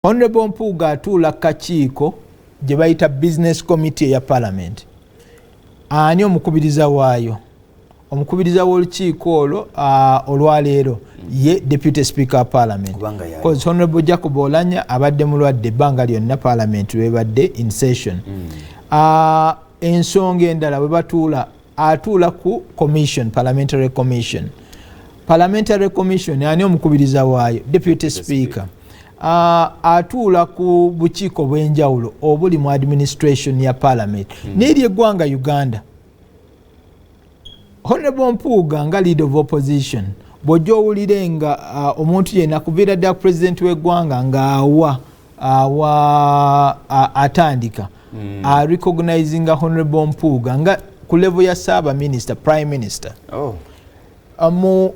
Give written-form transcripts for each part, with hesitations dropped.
Honorable Mpuuga atuula kakiiko gye bayita business committee ya parliament. Ani omukubiriza waayo? Omukubiriza w'olukiiko olwo olwaleero ye deputy speaker of parliament. Because Honorable Jacob Olanya abadde mulwadde ebbanga lyonna parliament webadde in session. Ensonga endala we batuula atuula ku commission, parliamentary commission. Parliamentary commission ani omukubiriza waayo? Deputy speaker. Atuula ku bukiiko bw'enjawulo obuli mu administration ya parliament. N'eri eggwanga Uganda. Honorable Mpuuga nga leader of opposition bw'ojja owulire nga omuntu yenna kuviira ddala ku president w'eggwanga ng'awa atandika recognizing Honorable Mpuuga nga ku level ya Ssaaba Minister, Prime Minister.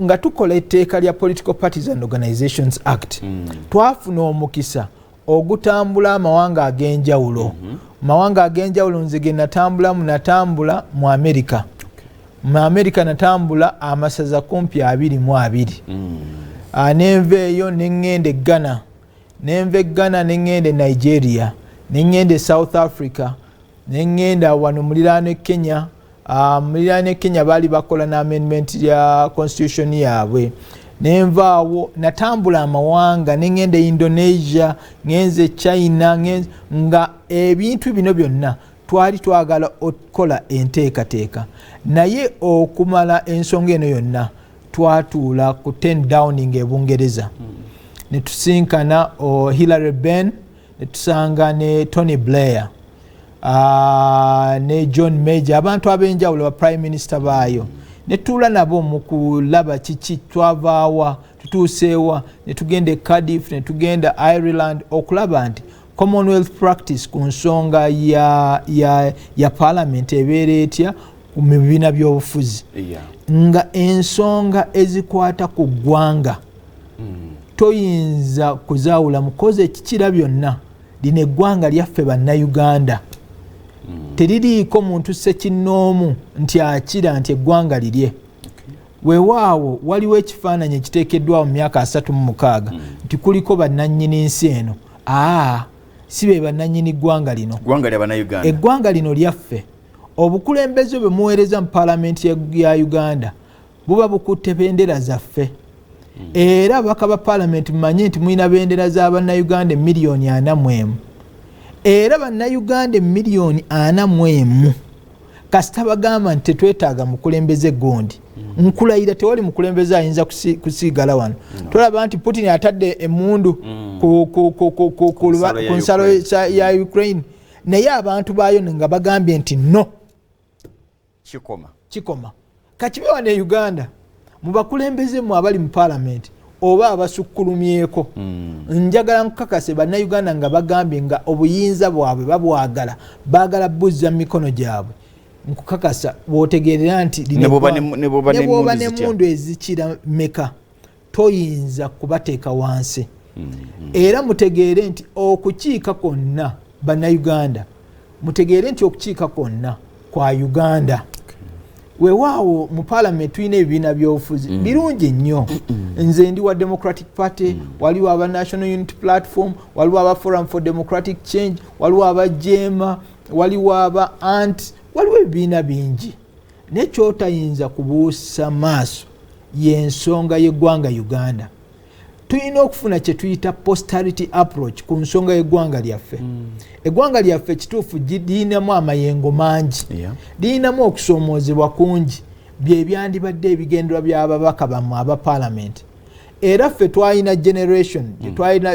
Nga tukola etteeka lya Political Parties and Organizations Act, twafuna omukisa ogutambula amawanga ag'enjawulo. Mawanga ag'enjawulo nze ge natambula mu America. Mu America natambula amasaza kumpi 22. Nenva eyo nengende Ghana. Nenva Ghana nengende Nigeria. Nengende South Africa. Nengenda wano muliraano Kenya. Muliraano Kenya bali bakola na amendment ya constitution yaabwe. Nenvaawo natambula amawanga nengende Indonesia, ngenze China, nga ebintu bino byonna twali twagala okukola enteekateeka. Naye okumala ensonga eno yonna twatuula ku 10 Downing e Bungereza. Ne tusinkana Hillary Benn, ne tusanga ne Tony Blair, ne John Major, abantu ab'enjawulo ba prime minister baayo. Ne tuula nabo mu kulaba kiki twavaawa tutuuseewa, ne tugenda e Cardiff, ne tugenda Ireland okulaba nti Commonwealth practice ku nsonga ya parliament ebeera etya ku bibiina by'obufuzi. Nga ensonga ezikwata ku ggwanga toyinza kuzaawula mukoze ekikira byonna lino eggwanga lyaffe bannayuganda. Teririiko muntu ssekinnoomu nti akira nti eggwanga lirye. Weewaawo waliwo ekifaananyi ekiteekeddwawo mu myaka 36 nti kuliko bannannyini nsi eno. Si be bannannyini ggwanga lino. Eggwanga lino lyaffe. Obukulembeze bwe muweereza mu parliament ya Uganda buba bukutte bendera zaffe. Era ababaka ba parliament mumanye nti mulina bendera za bannayuganda miliyoni 41. Era bannayuganda miliyoni 41 kasita bagamba nti tetwetaaga mukulembeze gondi. Nkulayira tewali mukulembeze ayinza kusigala wano. Tolaba nti Putin atadde emundu ku nsalo ya Ukraine. Naye abantu baayo nga bagambye nti no. Kikoma. Kakibe wano e Uganda mu bakulembeze mu abali mu parliament oba abasukkulumyeko. Njagala nkakase bannayuganda nga bagambye nga obuyinza bwabwe babwagala, baagala buzza mu mikono gyabwe. Nkukakasa bwotegerera nti neboba n'emundu ezikira meka toyinza kubateeka wansi. Era mutegeere nti okukiika konna bannayuganda, mutegeere nti okukiika konna kwa Uganda. Weewaawo mu parliament tulina ebibiina by'obufuzi birungi nnyo. Nze ndi wa Democratic Party, waliwo aba National Unity Platform, waliwo aba Forum for Democratic Change, waliwo aba Jema, waliwo aba ANT, waliwo ebibiina bingi. Nekyotayinza kubuusa maaso y'ensonga y'eggwanga Uganda. Tulina okufuna kye tuyita posterity approach ku nsonga y'eggwanga lyaffe. Eggwanga lyaffe kituufu lirinamu amayengo mangi. Lirinamu okusoomoozebwa kungi bye byandibadde ebigendererwa by'ababaka bammwe aba parliament. Era ffe twalina generation